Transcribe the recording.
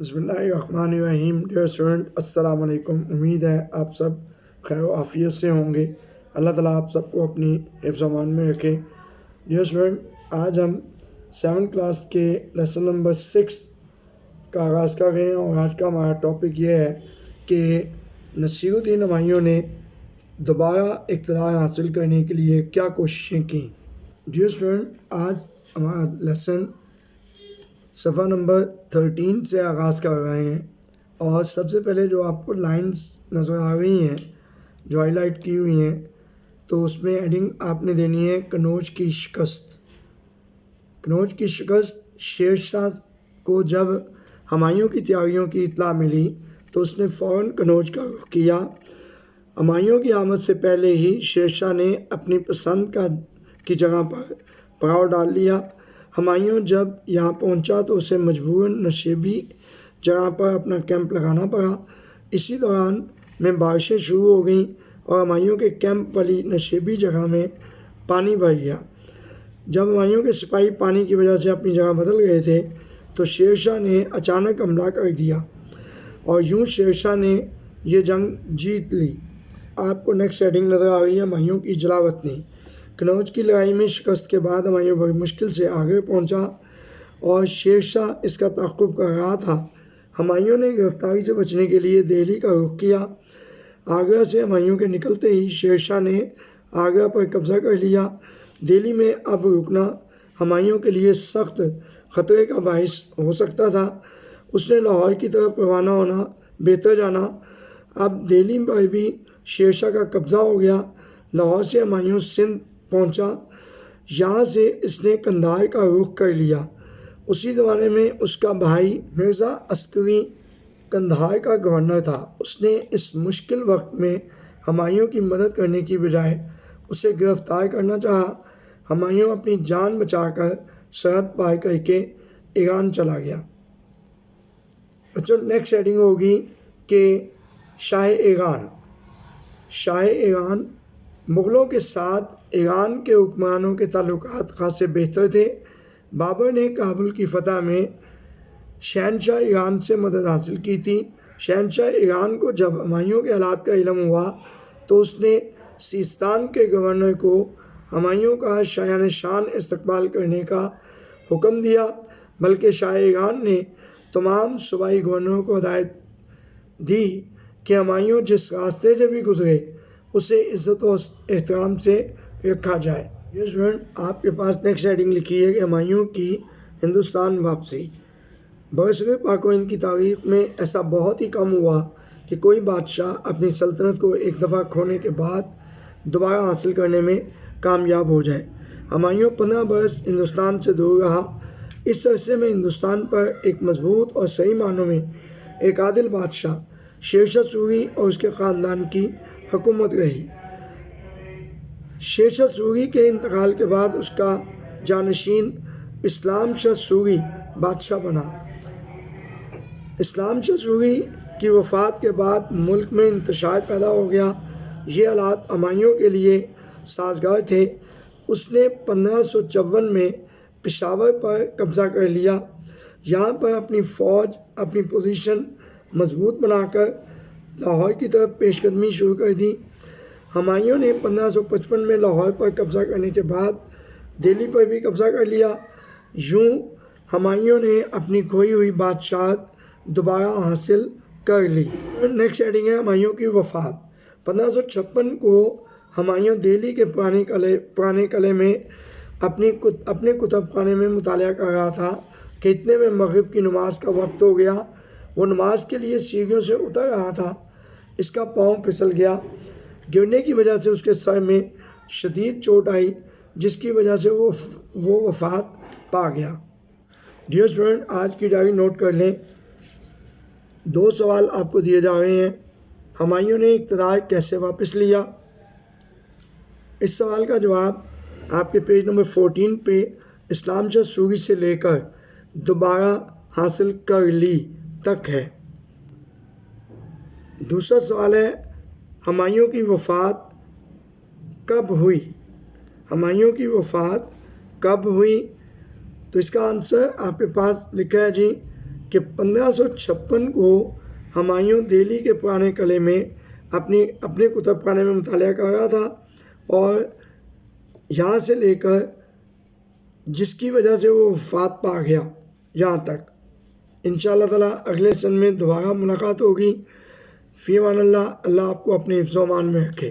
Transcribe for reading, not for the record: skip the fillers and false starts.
بسم اللہ الرحمن الرحیم. ڈیئر اسٹوڈنٹ، السلام علیکم. امید ہے آپ سب خیر و عافیت سے ہوں گے. اللہ تعالیٰ آپ سب کو اپنی حفظ و امان میں رکھے. ڈیئر اسٹوڈنٹ، آج ہم 7 کلاس کے لیسن نمبر 6 کا آغاز کر رہے ہیں اور آج کا ہمارا ٹاپک یہ ہے کہ نصیر الدین ہمایوں نے دوبارہ اقتدار حاصل کرنے کے لیے کیا کوششیں کیں. ڈیئر اسٹوڈنٹ، آج ہمارا لیسن صفحہ نمبر 13 سے آغاز کر رہے ہیں اور سب سے پہلے جو آپ کو لائنز نظر آ رہی ہیں جو ہائی لائٹ کی ہوئی ہیں، تو اس میں ایڈنگ آپ نے دینی ہے کنوج کی شکست. کنوج کی شکست. شیر شاہ کو جب ہمایوں کی تیاریوں کی اطلاع ملی تو اس نے فوراً کنوج کا رخ کیا. ہمایوں کی آمد سے پہلے ہی شیر شاہ نے اپنی پسند کی جگہ پر پڑاؤ ڈال لیا. ہمایوں جب یہاں پہنچا تو اسے مجبوراً نشیبی جگہ پر اپنا کیمپ لگانا پڑا. اسی دوران میں بارشیں شروع ہو گئیں اور ہمایوں کے کیمپ والی نشیبی جگہ میں پانی بھر گیا. جب ہمایوں کے سپاہی پانی کی وجہ سے اپنی جگہ بدل گئے تھے تو شیر شاہ نے اچانک حملہ کر دیا اور یوں شیر شاہ نے یہ جنگ جیت لی. آپ کو نیکسٹ ہیڈنگ نظر آ رہی ہے ہمایوں کی جلاوطنی. کنوج کی لڑائی میں شکست کے بعد ہمایوں بڑی مشکل سے آگے پہنچا اور شیر شاہ اس کا تعاقب کر رہا تھا. ہمایوں نے گرفتاری سے بچنے کے لیے دہلی کا رخ کیا. آگرہ سے ہمایوں کے نکلتے ہی شیر شاہ نے آگرہ پر قبضہ کر لیا. دہلی میں اب رکنا ہمایوں کے لیے سخت خطرے کا باعث ہو سکتا تھا. اس نے لاہور کی طرف روانہ ہونا بہتر جانا. اب دہلی پر بھی شیر شاہ کا قبضہ ہو گیا. لاہور سے ہمایوں سندھ پہنچا. یہاں سے اس نے قندھار کا رخ کر لیا. اسی زمانے میں اس کا بھائی مرزا عسکری قندھار کا گورنر تھا. اس نے اس مشکل وقت میں ہمایوں کی مدد کرنے کی بجائے اسے گرفتار کرنا چاہا. ہمایوں اپنی جان بچا کر سرحد پار کر کے ایران چلا گیا. بچوں، نیکسٹ ہیڈنگ ہوگی کہ شاہ ایران. شاہ ایران. مغلوں کے ساتھ ایران کے حکمرانوں کے تعلقات خاصے بہتر تھے. بابر نے کابل کی فتح میں شہنشاہ ایران سے مدد حاصل کی تھی. شہنشاہ ایران کو جب ہمایوں کے حالات کا علم ہوا تو اس نے سیستان کے گورنر کو ہمایوں کا شایان شان استقبال کرنے کا حکم دیا، بلکہ شاہ ایران نے تمام صوبائی گورنروں کو ہدایت دی کہ ہمایوں جس راستے سے بھی گزرے اسے عزت و احترام سے رکھا جائے. یہ اسٹوڈنٹ، آپ کے پاس نیکسٹ ہیڈنگ لکھی ہے کہ ہمایوں کی ہندوستان واپسی. برصغیر پاک و ہند کی تاریخ میں ایسا بہت ہی کم ہوا کہ کوئی بادشاہ اپنی سلطنت کو ایک دفعہ کھونے کے بعد دوبارہ حاصل کرنے میں کامیاب ہو جائے. ہمایوں 15 برس ہندوستان سے دور رہا. اس عرصے میں ہندوستان پر ایک مضبوط اور صحیح معنوں میں ایک عادل بادشاہ شیر شاہ سوری اور اس کے خاندان کی حکومت رہی. شیر شاہ سوری کے انتقال کے بعد اس کا جانشین اسلام شاہ سوری بادشاہ بنا. اسلام شاہ سوری کی وفات کے بعد ملک میں انتشار پیدا ہو گیا. یہ حالات ہمایوں کے لیے سازگار تھے. اس نے 1554 میں پشاور پر قبضہ کر لیا. یہاں پر اپنی فوج اپنی پوزیشن مضبوط بنا کر لاہور کی طرف پیش قدمی شروع کر دی. ہمایوں نے 1555 میں لاہور پر قبضہ کرنے کے بعد دہلی پر بھی قبضہ کر لیا. یوں ہمایوں نے اپنی کھوئی ہوئی بادشاہت دوبارہ حاصل کر لی. نیکسٹ ہیڈنگ ہے ہمایوں کی وفات. 1556 کو ہمایوں دہلی کے پرانے قلعے میں اپنے کتب خانے میں مطالعہ کر رہا تھا کہ اتنے میں مغرب کی نماز کا وقت ہو گیا. وہ نماز کے لیے سیڑھیوں سے اتر رہا تھا. اس کا پاؤں پھسل گیا. گرنے کی وجہ سے اس کے سر میں شدید چوٹ آئی جس کی وجہ سے وہ وفات پا گیا. ڈیئر اسٹوڈنٹ، آج کی ڈائری نوٹ کر لیں. 2 سوال آپ کو دیے جا رہے ہیں. ہمایوں نے اقتدار کیسے واپس لیا؟ اس سوال کا جواب آپ کے پیج نمبر 14 پہ اسلام شاہ سوری سے لے کر دوبارہ حاصل کر لی تک ہے. دوسرا سوال ہے ہمایوں کی وفات کب ہوئی؟ ہمایوں کی وفات کب ہوئی؟ تو اس کا آنسر آپ کے پاس لکھا ہے جی کہ 1556 کو ہمایوں دہلی کے پرانے قلعے میں اپنے کتب خانے میں مطالعہ کر رہا تھا، اور یہاں سے لے کر جس کی وجہ سے وہ وفات پا گیا یہاں تک۔ انشاءاللہ تعالیٰ اگلے سن میں دوبارہ ملاقات ہوگی۔ فی امان اللہ، اللہ آپ کو اپنے حفظ و امان میں رکھے۔